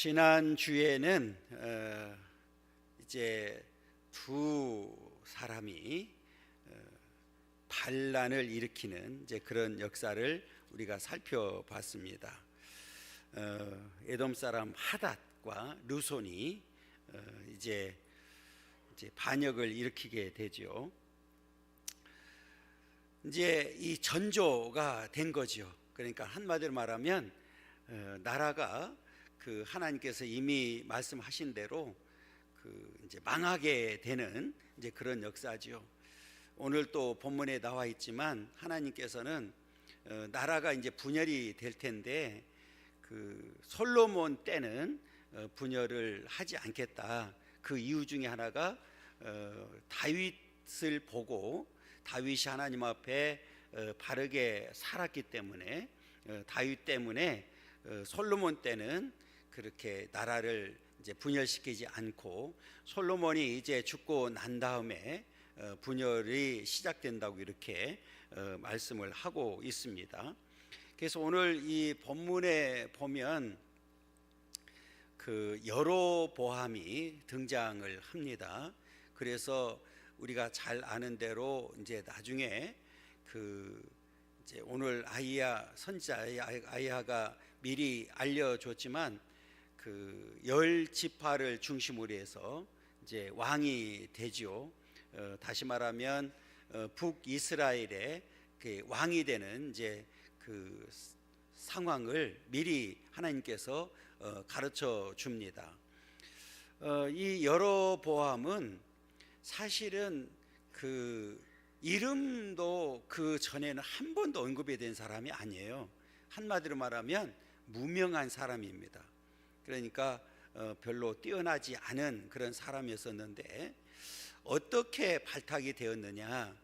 지난 주에는 이제 두 사람이 반란을 일으키는 이제 그런 역사를 우리가 살펴봤습니다. 에돔 사람 하닷과 르손이 이제 반역을 일으키게 되죠. 이제 이 전조가 된 거죠. 그러니까 한마디로 말하면 나라가 그 하나님께서 이미 말씀하신 대로 그 이제 망하게 되는 이제 그런 역사죠. 오늘 또 본문에 나와 있지만 하나님께서는 나라가 이제 분열이 될 텐데 그 솔로몬 때는 분열을 하지 않겠다. 그 이유 중에 하나가 다윗을 보고 다윗이 하나님 앞에 바르게 살았기 때문에 다윗 때문에 솔로몬 때는 그렇게 나라를 이제 분열시키지 않고 솔로몬이 이제 죽고 난 다음에 분열이 시작된다고 이렇게 말씀을 하고 있습니다. 그래서 오늘 이 본문에 보면 그 여로보암이 등장을 합니다. 그래서 우리가 잘 아는 대로 이제 나중에 그 이제 오늘 아이야 선지자 아이야가 미리 알려줬지만 그 10지파를 중심으로 해서 이제 왕이 되지요. 다시 말하면 북이스라엘의 그 왕이 되는 이제 그 상황을 미리 하나님께서 가르쳐 줍니다. 이 여로보암은 사실은 그 이름도 그 전에는 한 번도 언급이 된 사람이 아니에요. 한마디로 말하면 무명한 사람입니다. 그러니까 별로 뛰어나지 않은 그런 사람이었었는데 어떻게 발탁이 되었느냐,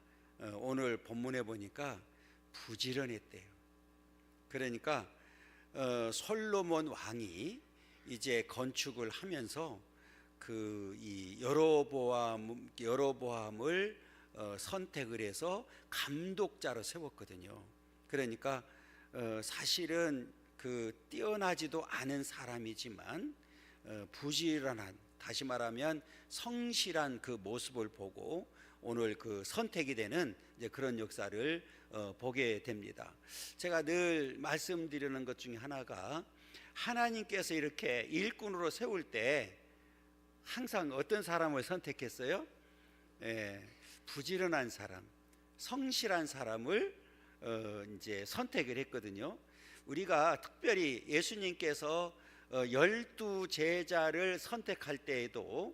오늘 본문에 보니까 부지런했대요. 그러니까 솔로몬 왕이 이제 건축을 하면서 그 이 여로보암을 선택을 해서 감독자로 세웠거든요. 그러니까 사실은 그 뛰어나지도 않은 사람이지만 부지런한, 다시 말하면 성실한 그 모습을 보고 오늘 그 선택이 되는 이제 그런 역사를 보게 됩니다. 제가 늘 말씀드리는 것 중에 하나가 하나님께서 이렇게 일꾼으로 세울 때 항상 어떤 사람을 선택했어요? 부지런한 사람, 성실한 사람을 이제 선택을 했거든요. 우리가 특별히 예수님께서 12 제자를 선택할 때에도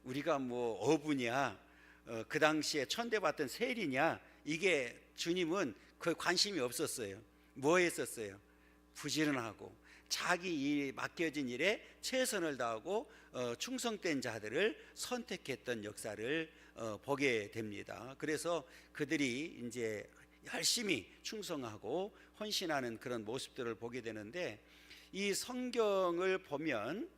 우리가 뭐 어부냐, 그 당시에 천대받던 세리냐, 이게 주님은 그 관심이 없었어요. 뭐 했었어요? 부지런하고 자기 일, 맡겨진 일에 최선을 다하고 충성된 자들을 선택했던 역사를 보게 됩니다. 그래서 그들이 이제 열심히 충성하고 헌신하는 그런 모습들을 보게 되는데, 이 성경을 보면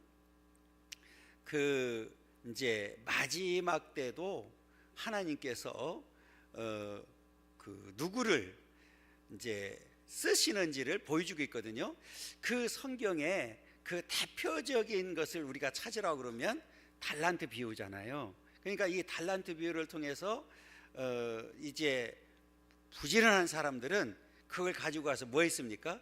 그 이제 마지막 때도 하나님께서 그 누구를 이제 쓰시는지를 보여주고 있거든요. 그 성경에 그 대표적인 것을 우리가 찾으라고 그러면 달란트 비유잖아요. 그러니까 이 달란트 비유를 통해서 이제 부지런한 사람들은 그걸 가지고 가서 뭐 했습니까?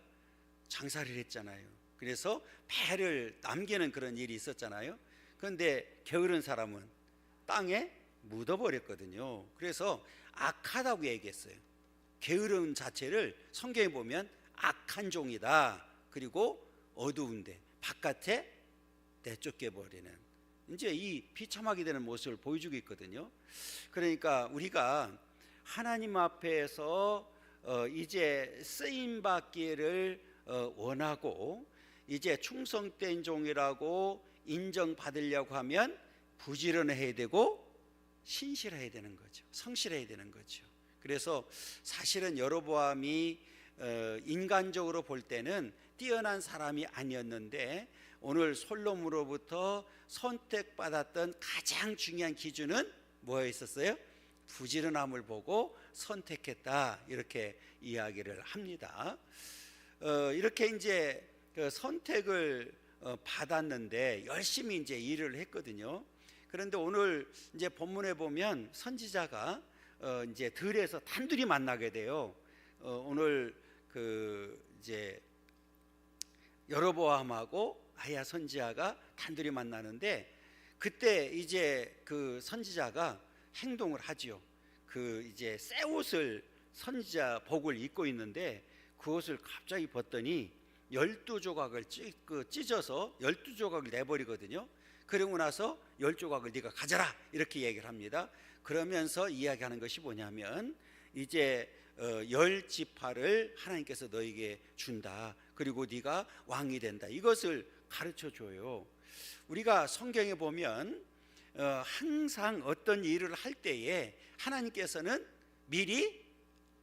장사를 했잖아요. 그래서 배를 남기는 그런 일이 있었잖아요. 그런데 게으른 사람은 땅에 묻어버렸거든요. 그래서 악하다고 얘기했어요. 게으름 자체를 성경에 보면 악한 종이다. 그리고 어두운데 바깥에 내쫓겨버리는, 이제 이 비참하게 되는 모습을 보여주고 있거든요. 그러니까 우리가 하나님 앞에서 이제 쓰임받기를 원하고 이제 충성된 종이라고 인정받으려고 하면 부지런해야 되고 신실해야 되는 거죠. 성실해야 되는 거죠. 그래서 사실은 여로보암이 인간적으로 볼 때는 뛰어난 사람이 아니었는데 오늘 솔로몬으로부터 선택받았던 가장 중요한 기준은 뭐였었어요? 부지런함을 보고 선택했다, 이렇게 이야기를 합니다. 이렇게 이제 그 선택을 받았는데 열심히 이제 일을 했거든요. 그런데 오늘 이제 본문에 보면 선지자가 이제 들에서 단둘이 만나게 돼요. 오늘 그 이제 여로보암하고 아야 선지자가 단둘이 만나는데 그때 이제 그 선지자가 행동을 하지요. 그 이제 새 옷을 선지자 복을 입고 있는데 그 옷을 갑자기 벗더니 12조각을 찢어서 12조각을 내버리거든요. 그러고 나서 10조각을 네가 가져라 이렇게 얘기를 합니다. 그러면서 이야기하는 것이 뭐냐면 이제 10지파를 하나님께서 너에게 준다. 그리고 네가 왕이 된다. 이것을 가르쳐 줘요. 우리가 성경에 보면 항상 어떤 일을 할 때에 하나님께서는 미리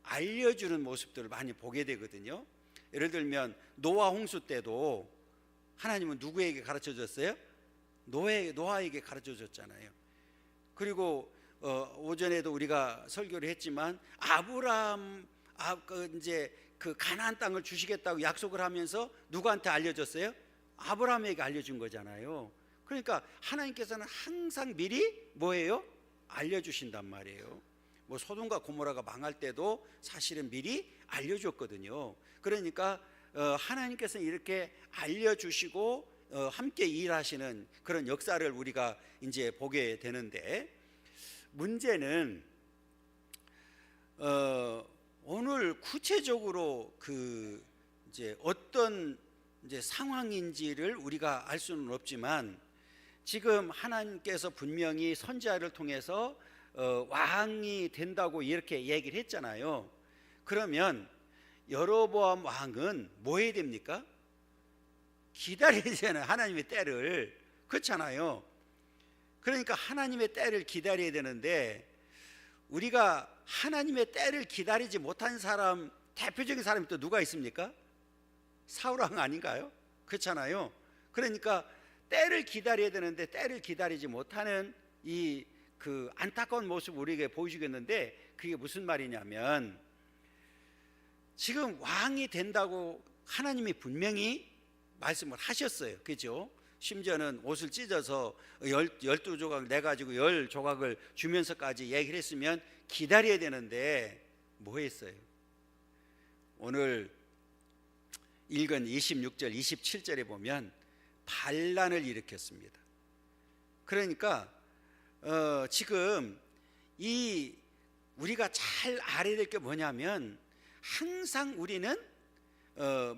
알려주는 모습들을 많이 보게 되거든요. 예를 들면 노아 홍수 때도 하나님은 누구에게 가르쳐 줬어요? 노아에게 가르쳐 줬잖아요. 그리고 오전에도 우리가 설교를 했지만 아브라함 이제 그 가나안 땅을 주시겠다고 약속을 하면서 누구한테 알려줬어요? 아브라함에게 알려준 거잖아요. 그러니까 하나님께서는 항상 미리 뭐예요? 알려주신단 말이에요. 뭐 소돔과 고모라가 망할 때도 사실은 미리 알려줬거든요. 그러니까 하나님께서는 이렇게 알려주시고 함께 일하시는 그런 역사를 우리가 이제 보게 되는데, 문제는 오늘 구체적으로 그 이제 어떤 이제 상황인지를 우리가 알 수는 없지만, 지금 하나님께서 분명히 선지자를 통해서 왕이 된다고 이렇게 얘기를 했잖아요. 그러면 여로보암 왕은 뭐 해야 됩니까? 기다려야 되잖아요. 하나님의 때를. 그렇잖아요. 그러니까 하나님의 때를 기다려야 되는데, 우리가 하나님의 때를 기다리지 못한 사람, 대표적인 사람이 또 누가 있습니까? 사울왕 아닌가요? 그렇잖아요. 그러니까 때를 기다려야 되는데 때를 기다리지 못하는 이 그 안타까운 모습을 우리에게 보여주겠는데, 그게 무슨 말이냐면, 지금 왕이 된다고 하나님이 분명히 말씀을 하셨어요. 그죠? 심지어는 옷을 찢어서 12조각을 내가지고 10조각을 주면서까지 얘기를 했으면 기다려야 되는데 뭐 했어요? 오늘 읽은 26절 27절에 보면 반란을 일으켰습니다. 그러니까 지금 이 우리가 잘 알아야 될 게 뭐냐면, 항상 우리는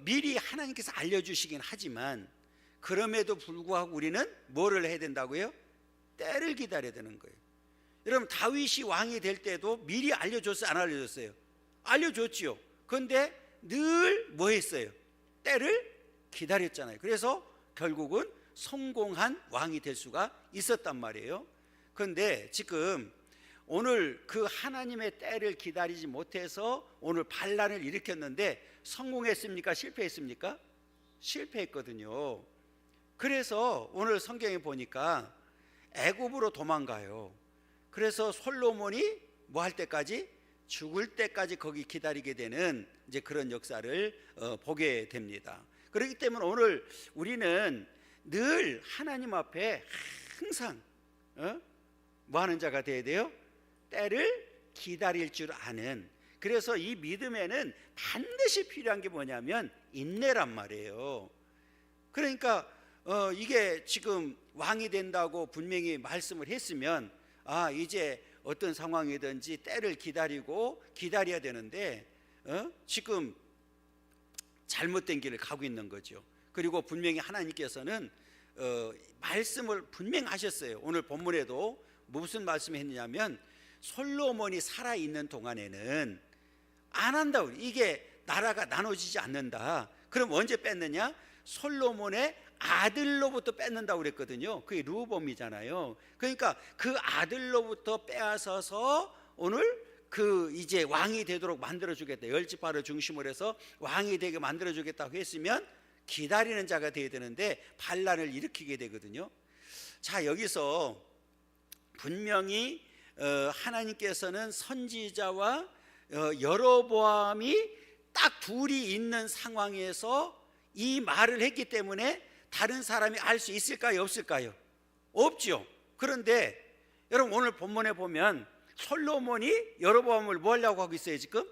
미리 하나님께서 알려주시긴 하지만 그럼에도 불구하고 우리는 뭐를 해야 된다고요? 때를 기다려야 되는 거예요. 여러분, 다윗이 왕이 될 때도 미리 알려줬어요? 안 알려줬어요? 알려줬지요. 그런데 늘 뭐 했어요? 때를 기다렸잖아요. 그래서 결국은 성공한 왕이 될 수가 있었단 말이에요. 그런데 지금 오늘 그 하나님의 때를 기다리지 못해서 오늘 반란을 일으켰는데 성공했습니까? 실패했습니까? 실패했거든요. 그래서 오늘 성경에 보니까 애굽으로 도망가요. 그래서 솔로몬이 뭐 할 때까지? 죽을 때까지 거기 기다리게 되는 이제 그런 역사를 보게 됩니다. 그렇기 때문에 오늘 우리는 늘 하나님 앞에 항상 뭐 하는 자가 되어야 돼요? 때를 기다릴 줄 아는. 그래서 이 믿음에는 반드시 필요한 게 뭐냐면 인내란 말이에요. 그러니까 이게 지금 왕이 된다고 분명히 말씀을 했으면, 이제 어떤 상황이든지 때를 기다려야 되는데 지금 잘못된 길을 가고 있는 거죠. 그리고 분명히 하나님께서는 말씀을 분명히 하셨어요. 오늘 본문에도 무슨 말씀을 했느냐면, 솔로몬이 살아있는 동안에는 안 한다고. 이게 나라가 나눠지지 않는다. 그럼 언제 뺐느냐? 솔로몬의 아들로부터 뺏는다고 그랬거든요. 그게 르호보암이잖아요. 그러니까 그 아들로부터 빼앗아서 오늘 그 이제 왕이 되도록 만들어주겠다. 10지파를 중심으로 해서 왕이 되게 만들어주겠다고 했으면 기다리는 자가 되어야 되는데 반란을 일으키게 되거든요. 자, 여기서 분명히 하나님께서는 선지자와 여로보암이 딱 둘이 있는 상황에서 이 말을 했기 때문에 다른 사람이 알 수 있을까요, 없을까요? 없죠. 그런데 여러분, 오늘 본문에 보면 솔로몬이 여로보암을 뭐 하려고 하고 있어요? 지금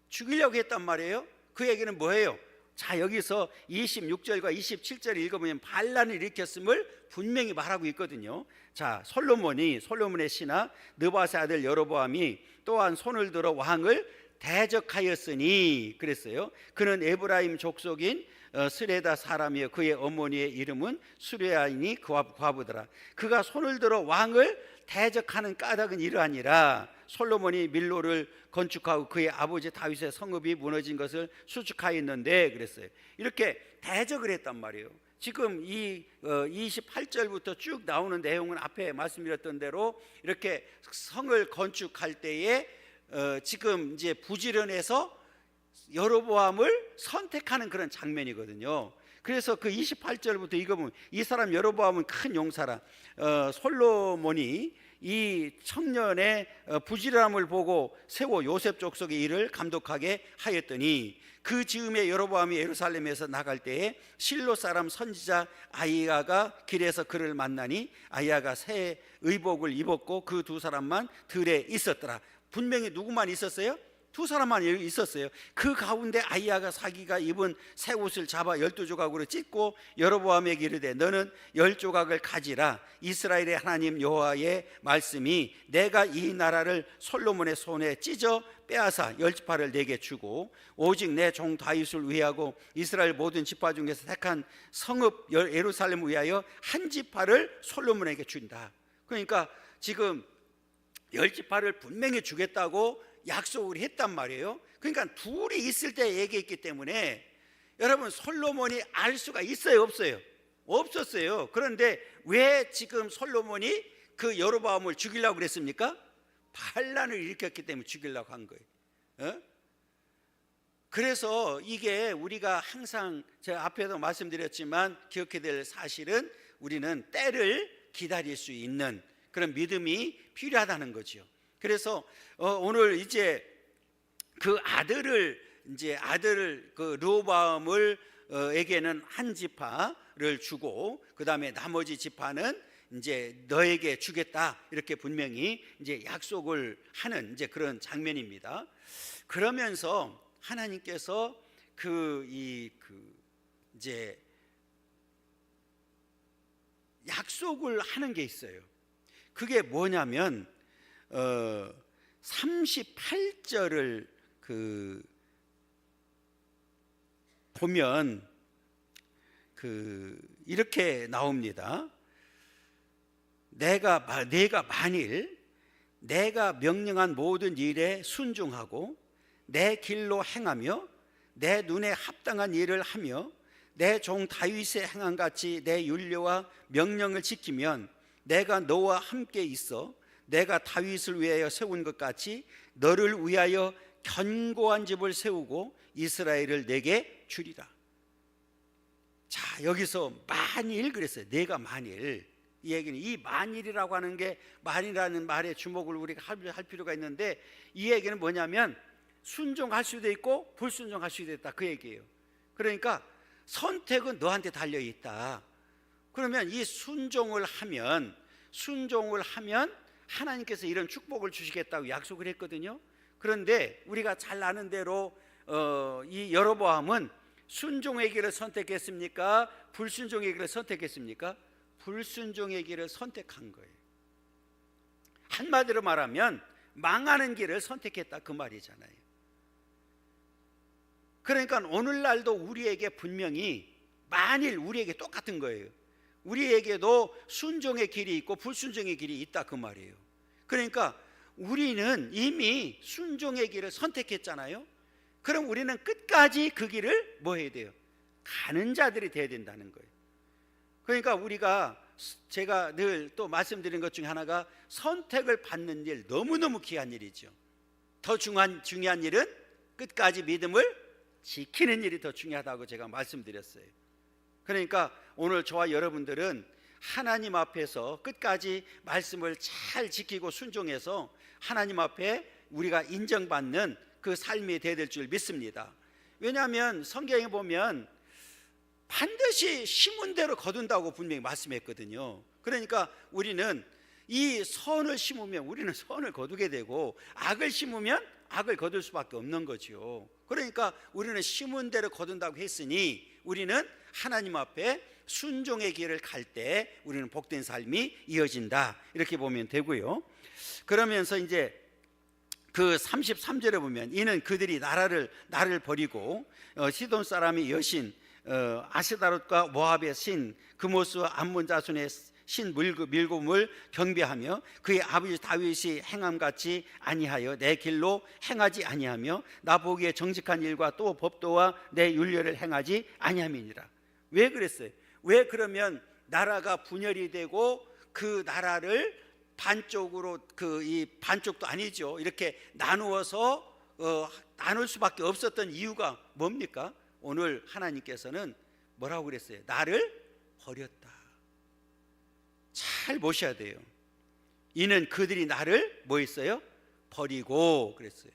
죽이려고 했단 말이에요. 그 얘기는 뭐예요? 자, 여기서 26절과 27절을 읽어보면 반란을 일으켰음을 분명히 말하고 있거든요. 자, 솔로몬의 신하 느밧의 아들 여로보암이 또한 손을 들어 왕을 대적하였으니 그랬어요. 그는 에브라임 족속인 스레다 사람이요, 그의 어머니의 이름은 수레아이니 그와 과부더라. 그가 손을 들어 왕을 대적하는 까닭은 이러하니라. 솔로몬이 밀로를 건축하고 그의 아버지 다윗의 성읍이 무너진 것을 수축하였는데 그랬어요. 이렇게 대적을 했단 말이에요. 지금 이 28절부터 쭉 나오는 내용은 앞에 말씀드렸던 대로 이렇게 성을 건축할 때에 지금 이제 부지런해서 여로보암을 선택하는 그런 장면이거든요. 그래서 그 28절부터 읽어보면 이 사람 여로보암은 큰 용사라. 솔로몬이 이 청년의 부지런함을 보고 세워 요셉 족속의 일을 감독하게 하였더니 그 즈음에 여로보암이 예루살렘에서 나갈 때에 실로 사람 선지자 아히야가 길에서 그를 만나니 아히야가 새 의복을 입었고 그 두 사람만 들에 있었더라. 분명히 누구만 있었어요? 두 사람만 있었어요. 그 가운데 아히야가 자기가 입은 새 옷을 잡아 12조각으로 찢고 여로보암에게 이르되 너는 10조각을 가지라. 이스라엘의 하나님 여호와의 말씀이 내가 이 나라를 솔로몬의 손에 찢어 빼앗아 10지파를 내게 주고 오직 내 종 다윗을 위하고 이스라엘 모든 지파 중에서 택한 성읍 예루살렘을 위하여 한 지파를 솔로몬에게 준다. 그러니까 지금 10지파를 분명히 주겠다고 약속을 했단 말이에요. 그러니까 둘이 있을 때 얘기했기 때문에 여러분, 솔로몬이 알 수가 있어요, 없어요? 없었어요. 그런데 왜 지금 솔로몬이 그 여로보암을 죽이려고 그랬습니까? 반란을 일으켰기 때문에 죽이려고 한 거예요. 그래서 이게 우리가 항상 제가 앞에도 말씀드렸지만 기억해야 될 사실은 우리는 때를 기다릴 수 있는 그런 믿음이 필요하다는 거죠. 그래서 오늘 이제 그 아들 그 르호보암을 에게는 한 지파를 주고 그 다음에 나머지 지파는 이제 너에게 주겠다 이렇게 분명히 이제 약속을 하는 이제 그런 장면입니다. 그러면서 하나님께서 이제 약속을 하는 게 있어요. 그게 뭐냐면 38절을 보면 이렇게 나옵니다. 내가 만일 내가 명령한 모든 일에 순종하고 내 길로 행하며 내 눈에 합당한 일을 하며 내 종 다윗의 행한 같이 내 율례와 명령을 지키면 내가 너와 함께 있어 내가 다윗을 위하여 세운 것 같이 너를 위하여 견고한 집을 세우고 이스라엘을 내게 주리라. 자, 여기서 만일 그랬어요. 내가 만일. 이 얘기는 이 만일이라고 하는 게 만이라는 말에 주목을 우리가 할 필요가 있는데 이 얘기는 뭐냐면 순종할 수도 있고 불순종할 수도 있다 그 얘기예요. 그러니까 선택은 너한테 달려 있다. 그러면 이 순종을 하면 하나님께서 이런 축복을 주시겠다고 약속을 했거든요. 그런데 우리가 잘 아는 대로 이 여로보암은 순종의 길을 선택했습니까? 불순종의 길을 선택했습니까? 불순종의 길을 선택한 거예요. 한마디로 말하면 망하는 길을 선택했다 그 말이잖아요. 그러니까 오늘날도 우리에게 분명히 만일 우리에게 똑같은 거예요. 우리에게도 순종의 길이 있고 불순종의 길이 있다 그 말이에요. 그러니까 우리는 이미 순종의 길을 선택했잖아요. 그럼 우리는 끝까지 그 길을 뭐 해야 돼요? 가는 자들이 돼야 된다는 거예요. 그러니까 제가 늘 또 말씀드린 것 중에 하나가 선택을 받는 일 너무너무 귀한 일이죠. 더 중요한 일은 끝까지 믿음을 지키는 일이 더 중요하다고 제가 말씀드렸어요. 그러니까 오늘 저와 여러분들은 하나님 앞에서 끝까지 말씀을 잘 지키고 순종해서 하나님 앞에 우리가 인정받는 그 삶이 되어야 될 줄 믿습니다. 왜냐하면 성경에 보면 반드시 심은 대로 거둔다고 분명히 말씀했거든요. 그러니까 우리는 이 선을 심으면 우리는 선을 거두게 되고, 악을 심으면 악을 거둘 수밖에 없는 거죠. 그러니까 우리는 심은 대로 거둔다고 했으니 우리는 하나님 앞에 순종의 길을 갈 때 우리는 복된 삶이 이어진다, 이렇게 보면 되고요. 그러면서 이제 그 33절에 보면, 이는 그들이 나를 버리고 시돈 사람의 여신 아스다롯과 모압의 신 그모스와 암몬 자손의 신 밀곰을 경배하며 그의 아버지 다윗이 행함같이 아니하여 내 길로 행하지 아니하며 나 보기에 정직한 일과 또 법도와 내 윤례를 행하지 아니함이니라. 왜 그랬어요? 왜 그러면 나라가 분열이 되고 그 나라를 반쪽으로, 이 반쪽도 아니죠, 이렇게 나누어서 나눌 수밖에 없었던 이유가 뭡니까? 오늘 하나님께서는 뭐라고 그랬어요? 나를 버렸다. 잘 보셔야 돼요. 이는 그들이 나를 뭐 했어요? 버리고 그랬어요.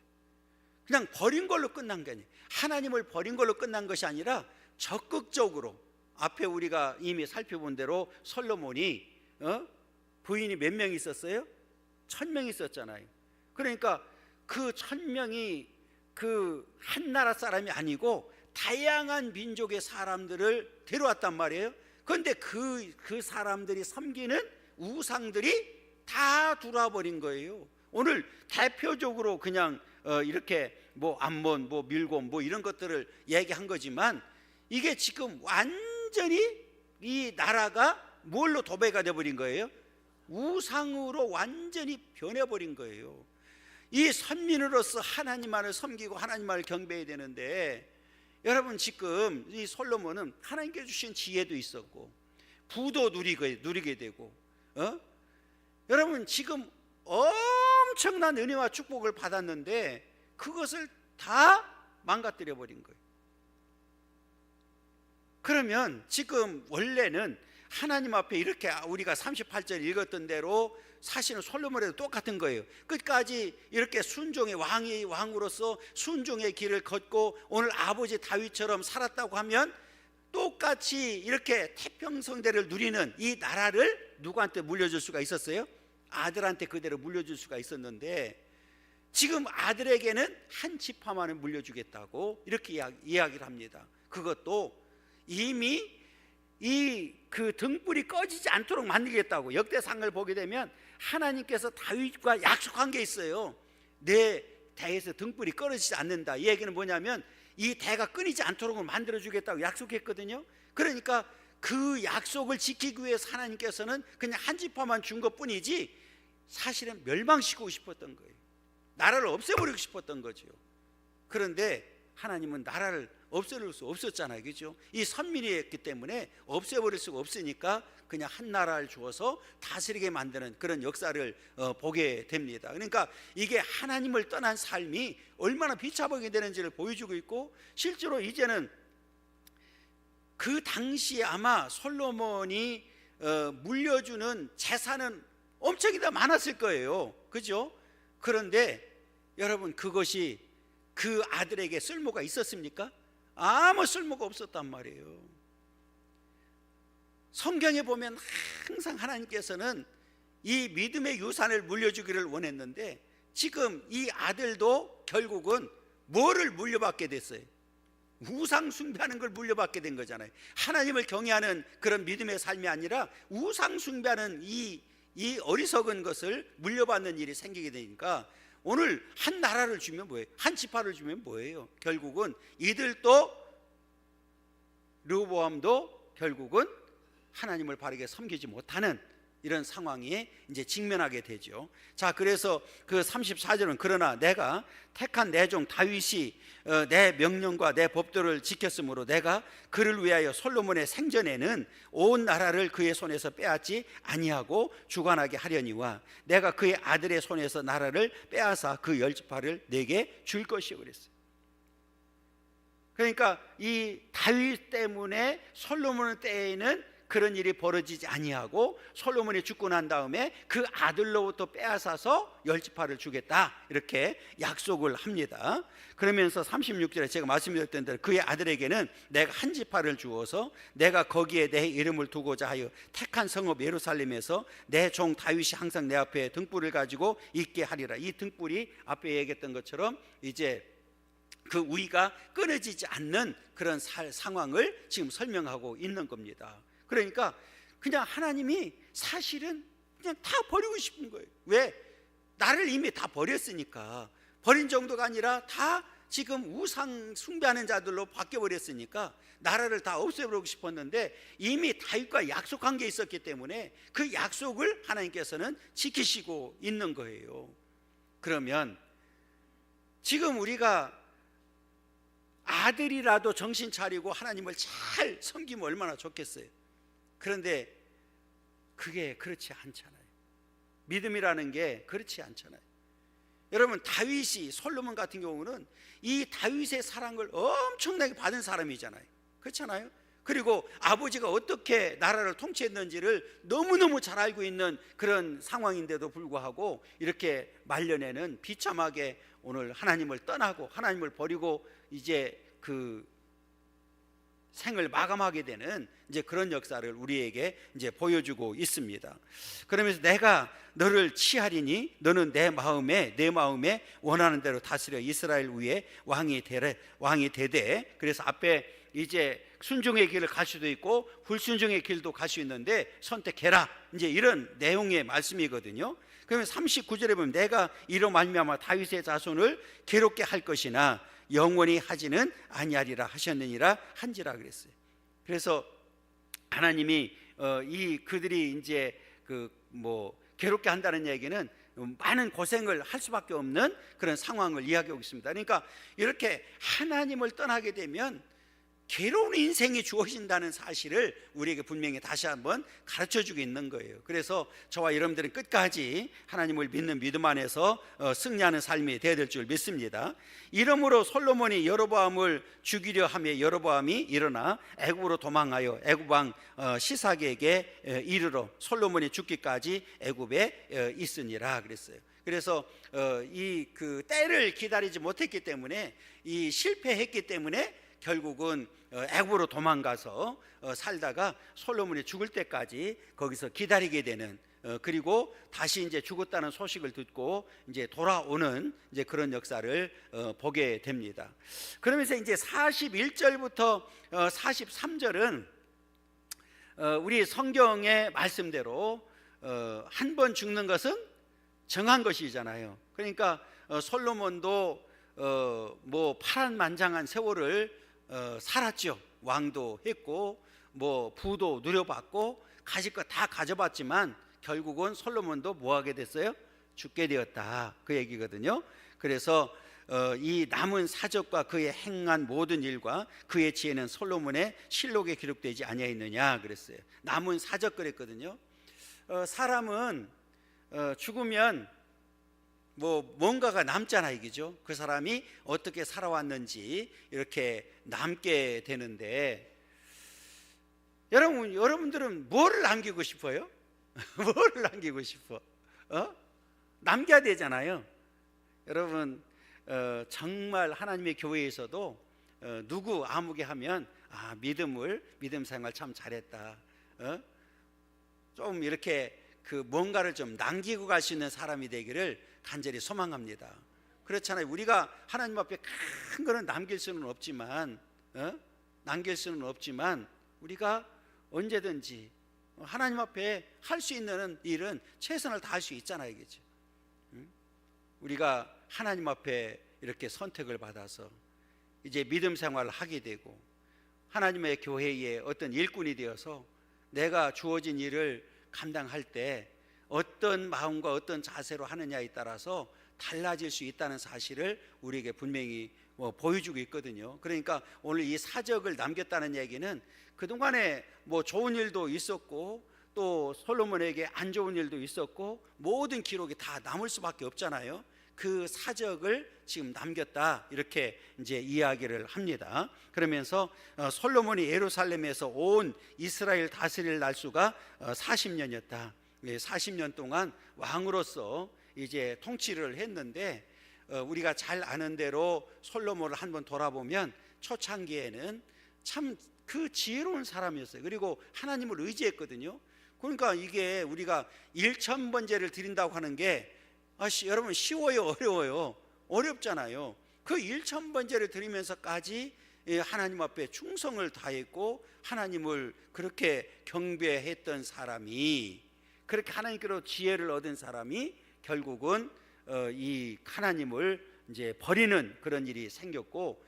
그냥 버린 걸로 끝난 게 아니에요. 하나님을 버린 걸로 끝난 것이 아니라 적극적으로, 앞에 우리가 이미 살펴본 대로 솔로몬이 부인이 몇 명 있었어요? 1000명 있었잖아요. 그러니까 그 1000명이 그 한 나라 사람이 아니고 다양한 민족의 사람들을 데려왔단 말이에요. 그런데 그 사람들이 섬기는 우상들이 다 들어와버린 거예요. 오늘 대표적으로 그냥 이렇게 뭐 암몬, 뭐 밀곰, 뭐 이런 것들을 얘기한 거지만, 이게 지금 완전히 이 나라가 뭘로 도배가 돼버린 거예요? 우상으로 완전히 변해버린 거예요. 이 선민으로서 하나님만을 섬기고 하나님만을 경배해야 되는데, 여러분 지금 이 솔로몬은 하나님께 주신 지혜도 있었고 부도 누리게 되고, 여러분 지금 엄청난 은혜와 축복을 받았는데 그것을 다 망가뜨려 버린 거예요. 그러면 지금 원래는 하나님 앞에 이렇게 우리가 38절 읽었던 대로 사실은 솔로몬에도 똑같은 거예요. 끝까지 이렇게 순종의 왕으로서 순종의 길을 걷고 오늘 아버지 다윗처럼 살았다고 하면 똑같이 이렇게 태평성대를 누리는 이 나라를 누구한테 물려줄 수가 있었어요? 아들한테 그대로 물려줄 수가 있었는데, 지금 아들에게는 한 지파만을 물려주겠다고 이렇게 이야기를 합니다. 그것도 이미 그 등불이 꺼지지 않도록 만들겠다고. 역대상을 보게 되면 하나님께서 다윗과 약속한 게 있어요. 내 대에서 등불이 꺼지지 않는다. 이 얘기는 뭐냐면 이 대가 끊이지 않도록 만들어주겠다고 약속했거든요. 그러니까 그 약속을 지키기 위해서 하나님께서는 그냥 한 지파만 준 것뿐이지 사실은 멸망시키고 싶었던 거예요. 나라를 없애버리고 싶었던 거죠. 그런데 하나님은 나라를 없애버릴 수 없었잖아요. 그렇죠? 이 선민이었기 때문에 없애버릴 수가 없으니까 그냥 한 나라를 주어서 다스리게 만드는 그런 역사를 보게 됩니다. 그러니까 이게 하나님을 떠난 삶이 얼마나 비참하게 되는지를 보여주고 있고, 실제로 이제는 그 당시에 아마 솔로몬이 물려주는 재산은 엄청나게 많았을 거예요. 그죠? 그런데 여러분 그것이 그 아들에게 쓸모가 있었습니까? 아무 쓸모가 없었단 말이에요. 성경에 보면 항상 하나님께서는 이 믿음의 유산을 물려주기를 원했는데, 지금 이 아들도 결국은 뭐를 물려받게 됐어요? 우상 숭배하는 걸 물려받게 된 거잖아요. 하나님을 경외하는 그런 믿음의 삶이 아니라 우상 숭배하는 이 어리석은 것을 물려받는 일이 생기게 되니까, 오늘 한 나라를 주면 뭐예요? 한 지파를 주면 뭐예요? 결국은 이들도, 르호보암도 결국은 하나님을 바르게 섬기지 못하는 이런 상황에 이제 직면하게 되죠. 자, 그래서 그 34절은 그러나 내가 택한 내 종 다윗이 내 명령과 내 법도를 지켰으므로 내가 그를 위하여 솔로몬의 생전에는 온 나라를 그의 손에서 빼앗지 아니하고 주관하게 하려니와 내가 그의 아들의 손에서 나라를 빼앗아 그 10지파를 내게 줄 것이요 그랬어요. 그러니까 이 다윗 때문에 솔로몬 때에는 그런 일이 벌어지지 아니하고 솔로몬이 죽고 난 다음에 그 아들로부터 빼앗아서 10지파를 주겠다 이렇게 약속을 합니다. 그러면서 36절에 제가 말씀드렸던 대로 그의 아들에게는 내가 한 지파를 주어서 내가 거기에 내 이름을 두고자 하여 택한 성읍 예루살렘에서 내 종 다윗이 항상 내 앞에 등불을 가지고 있게 하리라. 이 등불이 앞에 얘기했던 것처럼 이제 그 우위가 끊어지지 않는 그런 상황을 지금 설명하고 있는 겁니다. 그러니까 그냥 하나님이 사실은 그냥 다 버리고 싶은 거예요. 왜? 나를 이미 다 버렸으니까. 버린 정도가 아니라 다 지금 우상 숭배하는 자들로 바뀌어버렸으니까 나라를 다 없애버리고 싶었는데 이미 다윗과 약속한 게 있었기 때문에 그 약속을 하나님께서는 지키시고 있는 거예요. 그러면 지금 우리가 아들이라도 정신 차리고 하나님을 잘 섬기면 얼마나 좋겠어요. 그런데 그게 그렇지 않잖아요. 믿음이라는 게 그렇지 않잖아요. 여러분, 다윗이, 솔로몬 같은 경우는 이 다윗의 사랑을 엄청나게 받은 사람이잖아요. 그렇잖아요. 그리고 아버지가 어떻게 나라를 통치했는지를 너무너무 잘 알고 있는 그런 상황인데도 불구하고 이렇게 말년에는 비참하게 오늘 하나님을 떠나고 하나님을 버리고 이제 그 생을 마감하게 되는 이제 그런 역사를 우리에게 이제 보여주고 있습니다. 그러면서 내가 너를 취하리니 너는 내 마음에 원하는 대로 다스려 이스라엘 위에 왕이 되되. 그래서 앞에 이제 순종의 길을 갈 수도 있고 불순종의 길도 갈 수 있는데 선택해라, 이제 이런 내용의 말씀이거든요. 그러면 39절에 보면 내가 이로 말미암아 다윗의 자손을 괴롭게 할 것이나 영원히 하지는 아니하리라 하셨느니라 한지라 그랬어요. 그래서 하나님이 이 그들이 이제 괴롭게 한다는 얘기는 많은 고생을 할 수밖에 없는 그런 상황을 이야기하고 있습니다. 그러니까 이렇게 하나님을 떠나게 되면 괴로운 인생이 주어진다는 사실을 우리에게 분명히 다시 한번 가르쳐주고 있는 거예요. 그래서 저와 여러분들은 끝까지 하나님을 믿는 믿음 안에서 승리하는 삶이 되어야 될 줄 믿습니다. 이러므로 솔로몬이 여로보암을 죽이려 하며 여로보암이 일어나 애굽으로 도망하여 애굽 왕 시삭에게 이르러 솔로몬이 죽기까지 애굽에 있으니라 그랬어요. 그래서 이 그 때를 기다리지 못했기 때문에, 이 실패했기 때문에 결국은 애굽으로 도망가서 살다가 솔로몬이 죽을 때까지 거기서 기다리게 되는, 그리고 다시 이제 죽었다는 소식을 듣고 이제 돌아오는 이제 그런 역사를 보게 됩니다. 그러면서 이제 41절부터 43절은 우리 성경의 말씀대로 한 번 죽는 것은 정한 것이잖아요. 그러니까 솔로몬도 파란만장한 세월을 살았죠. 왕도 했고 부도 누려봤고 가질 것 다 가져봤지만 결국은 솔로몬도 뭐하게 됐어요? 죽게 되었다, 그 얘기거든요. 그래서 이 남은 사적과 그의 행한 모든 일과 그의 지혜는 솔로몬의 실록에 기록되지 아니하였느냐 그랬어요. 남은 사적 그랬거든요. 사람은 죽으면 뭔가가 남잖아, 이거죠. 그 사람이 어떻게 살아왔는지 이렇게 남게 되는데, 여러분들은 뭐를 남기고 싶어요? 뭐를 남기고 싶어? 남겨야 되잖아요. 여러분, 정말 하나님의 교회에서도 누구 아무개 하면 믿음 생활 참 잘했다, 좀 이렇게 뭔가를 좀 남기고 갈 수 있는 사람이 되기를 간절히 소망합니다. 그렇잖아요. 우리가 하나님 앞에 큰 거는 남길 수는 없지만 우리가 언제든지 하나님 앞에 할 수 있는 일은 최선을 다할 수 있잖아요, 이거죠. 우리가 하나님 앞에 이렇게 선택을 받아서 이제 믿음 생활을 하게 되고 하나님의 교회의 어떤 일꾼이 되어서 내가 주어진 일을 감당할 때 어떤 마음과 어떤 자세로 하느냐에 따라서 달라질 수 있다는 사실을 우리에게 분명히 보여주고 있거든요. 그러니까 오늘 이 사적을 남겼다는 얘기는 그동안에 좋은 일도 있었고 또 솔로몬에게 안 좋은 일도 있었고 모든 기록이 다 남을 수밖에 없잖아요. 그 사적을 지금 남겼다, 이렇게 이제 이야기를 합니다. 그러면서 솔로몬이 예루살렘에서 온 이스라엘 다스릴 날수가 40년이었다. 40년 동안 왕으로서 이제 통치를 했는데, 우리가 잘 아는 대로 솔로몬을 한번 돌아보면 초창기에는 참 그 지혜로운 사람이었어요. 그리고 하나님을 의지했거든요. 그러니까 이게 우리가 1000번제를 드린다고 하는 게 여러분 쉬워요, 어려워요? 어렵잖아요. 그 1000번제를 드리면서까지 하나님 앞에 충성을 다했고 하나님을 그렇게 경배했던 사람이, 그렇게 하나님께로 지혜를 얻은 사람이 결국은 이 하나님을 이제 버리는 그런 일이 생겼고,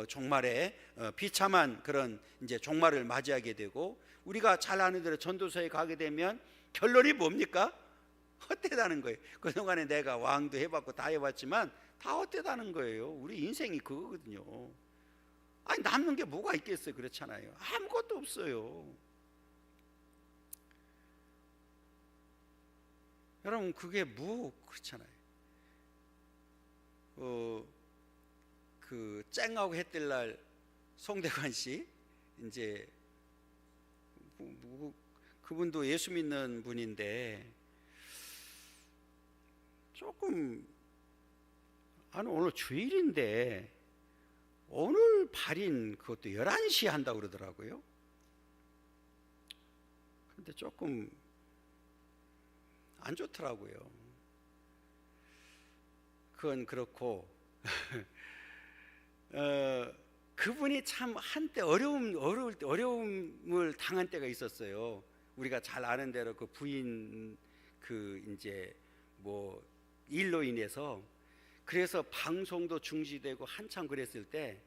종말에 비참한 그런 이제 종말을 맞이하게 되고, 우리가 잘 아는 대로 전도서에 가게 되면 결론이 뭡니까? 헛되다는 거예요. 그동안에 내가 왕도 해봤고 다 해봤지만 다 헛되다는 거예요. 우리 인생이 그거거든요. 아니 남는 게 뭐가 있겠어요? 그렇잖아요. 아무것도 없어요. 여러분 그게 그렇잖아요. 그 쨍하고 해 뜰 날 송대관 씨, 이제 그분도 예수 믿는 분인데 조금 오늘 주일인데 오늘 발인 그것도 11시 한다고 그러더라고요. 근데 조금 안 좋더라고요. 그건 그렇고 그분이 참 한때 어려움을 당한 때가 있었어요. 우리가 잘 아는 대로 그 부인 그 이제 뭐 일로 인해서, 그래서 방송도 중지되고 한참 그랬을 때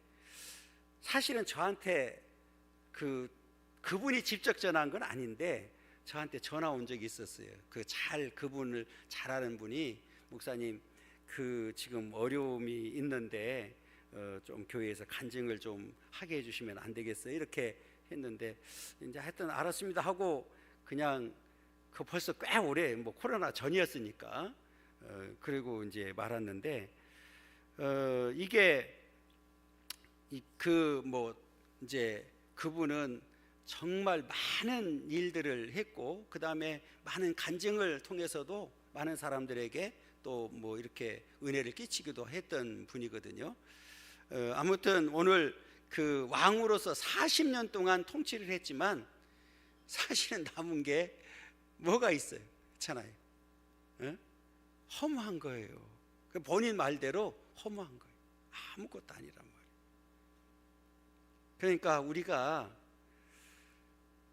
사실은 저한테 그분이 직접 전화한 건 아닌데 저한테 전화 온 적이 있었어요. 그분을 잘 아는 분이, 목사님 그 지금 어려움이 있는데 좀 교회에서 간증을 좀 하게 해주시면 안 되겠어요? 이렇게 했는데 이제 하여튼 알았습니다 하고 그냥 그 벌써 꽤 오래 뭐 코로나 전이었으니까 그리고 이제 말았는데 이게 이제 그분은 정말 많은 일들을 했고 그 다음에 많은 간증을 통해서도 많은 사람들에게 또 뭐 이렇게 은혜를 끼치기도 했던 분이거든요. 아무튼 오늘 그 왕으로서 40년 동안 통치를 했지만 사실은 남은 게 뭐가 있어요? 그렇잖아요. 허무한 거예요. 본인 말대로 허무한 거예요. 아무것도 아니란 말이에요. 그러니까 우리가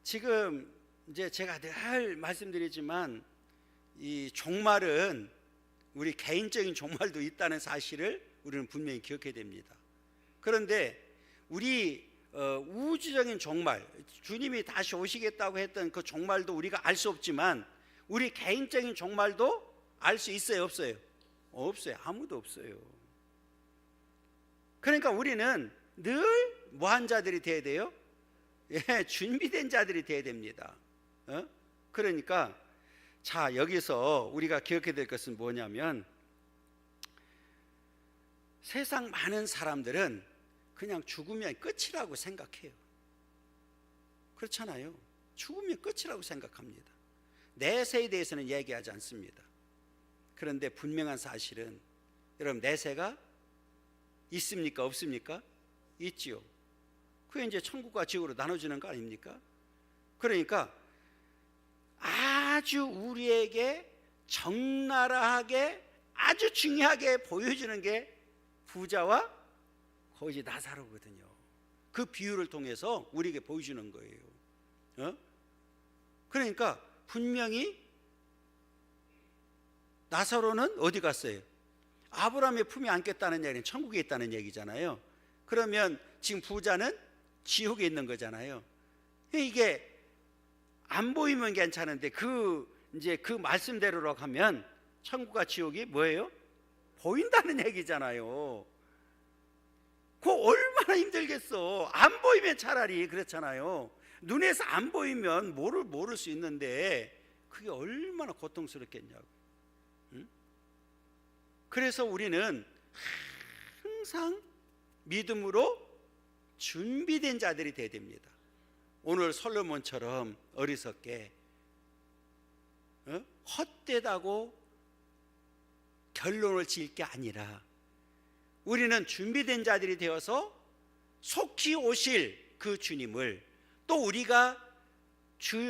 지금 이제 제가 늘 말씀드리지만 이 종말은 우리 개인적인 종말도 있다는 사실을 우리는 분명히 기억해야 됩니다. 그런데 우리 우주적인 종말, 주님이 다시 오시겠다고 했던 그 종말도 우리가 알 수 없지만 우리 개인적인 종말도 알 수 있어요, 없어요? 없어요. 아무도 없어요. 그러니까 우리는 늘 뭐한 자들이 돼야 돼요? 준비된 자들이 돼야 됩니다. 그러니까 자, 여기서 우리가 기억해야 될 것은 뭐냐면 세상 많은 사람들은 그냥 죽으면 끝이라고 생각해요. 그렇잖아요. 죽으면 끝이라고 생각합니다. 내세에 대해서는 얘기하지 않습니다. 그런데 분명한 사실은 여러분 내세가 있습니까? 없습니까? 있지요. 그게 이제 천국과 지옥으로 나눠지는 거 아닙니까? 그러니까 아주 우리에게 적나라하게 아주 중요하게 보여주는 게 부자와 거지 나사로거든요. 그 비유를 통해서 우리에게 보여주는 거예요. 그러니까 분명히 나사로는 어디 갔어요? 아브라함의 품에 안겼다는 얘기는 천국에 있다는 얘기잖아요. 그러면 지금 부자는 지옥에 있는 거잖아요. 이게 안 보이면 괜찮은데 이제 그 말씀대로로 하면 천국과 지옥이 뭐예요? 보인다는 얘기잖아요. 그거 얼마나 힘들겠어. 안 보이면 차라리 그렇잖아요. 눈에서 안 보이면 모를 수 있는데 그게 얼마나 고통스럽겠냐고. 응? 그래서 우리는 항상 믿음으로 준비된 자들이 되어야 됩니다. 오늘 솔로몬처럼 어리석게 헛되다고 결론을 지을 게 아니라 우리는 준비된 자들이 되어서 속히 오실 그 주님을, 또 우리가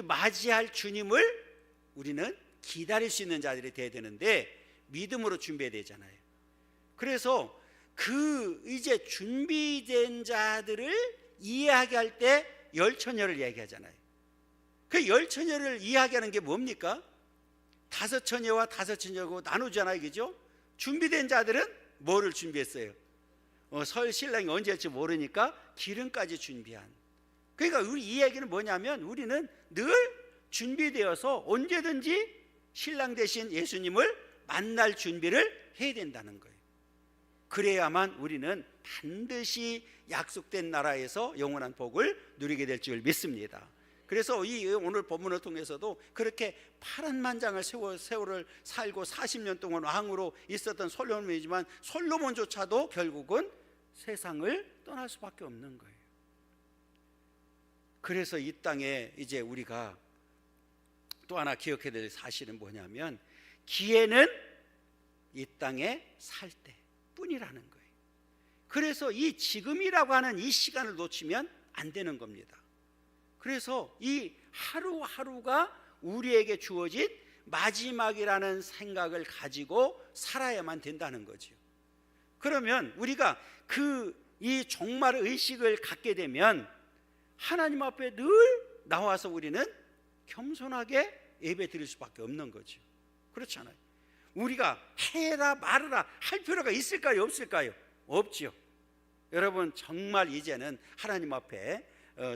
맞이할 주님을 우리는 기다릴 수 있는 자들이 되어야 되는데 믿음으로 준비해야 되잖아요. 그래서 이제 준비된 자들을 이해하게 할 때 열처녀를 이야기하잖아요. 그 열처녀를 이야기하는 게 뭡니까? 다섯 처녀와 다섯 처녀고 나누잖아요, 그죠? 준비된 자들은 뭐를 준비했어요? 신랑이 언제 할지 모르니까 기름까지 준비한. 그러니까 우리 이 얘기는 뭐냐면 우리는 늘 준비되어서 언제든지 신랑 되신 예수님을 만날 준비를 해야 된다는 거예요. 그래야만 우리는 반드시 약속된 나라에서 영원한 복을 누리게 될 줄 믿습니다. 그래서 이 오늘 본문을 통해서도 그렇게 파란만장한 세월을 살고 40년 동안 왕으로 있었던 솔로몬이지만 솔로몬조차도 결국은 세상을 떠날 수밖에 없는 거예요. 그래서 이 땅에 이제 우리가 또 하나 기억해야 될 사실은 뭐냐면 기회는 이 땅에 살 때뿐이라는 거예요. 그래서 이 지금이라고 하는 이 시간을 놓치면 안 되는 겁니다. 그래서 이 하루하루가 우리에게 주어진 마지막이라는 생각을 가지고 살아야만 된다는 거죠. 그러면 우리가 이 종말 의식을 갖게 되면 하나님 앞에 늘 나와서 우리는 겸손하게 예배 드릴 수밖에 없는 거죠. 그렇잖아요. 우리가 해라 말으라 할 필요가 있을까요, 없을까요? 없지요. 여러분 정말 이제는 하나님 앞에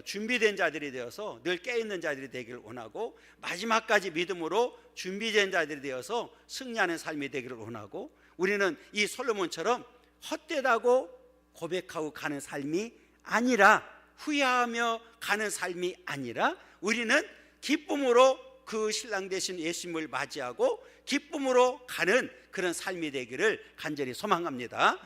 준비된 자들이 되어서 늘 깨어있는 자들이 되기를 원하고 마지막까지 믿음으로 준비된 자들이 되어서 승리하는 삶이 되기를 원하고 우리는 이 솔로몬처럼 헛되다고 고백하고 가는 삶이 아니라 후회하며 가는 삶이 아니라 우리는 기쁨으로 그 신랑 되신 예수님을 맞이하고 기쁨으로 가는 그런 삶이 되기를 간절히 소망합니다.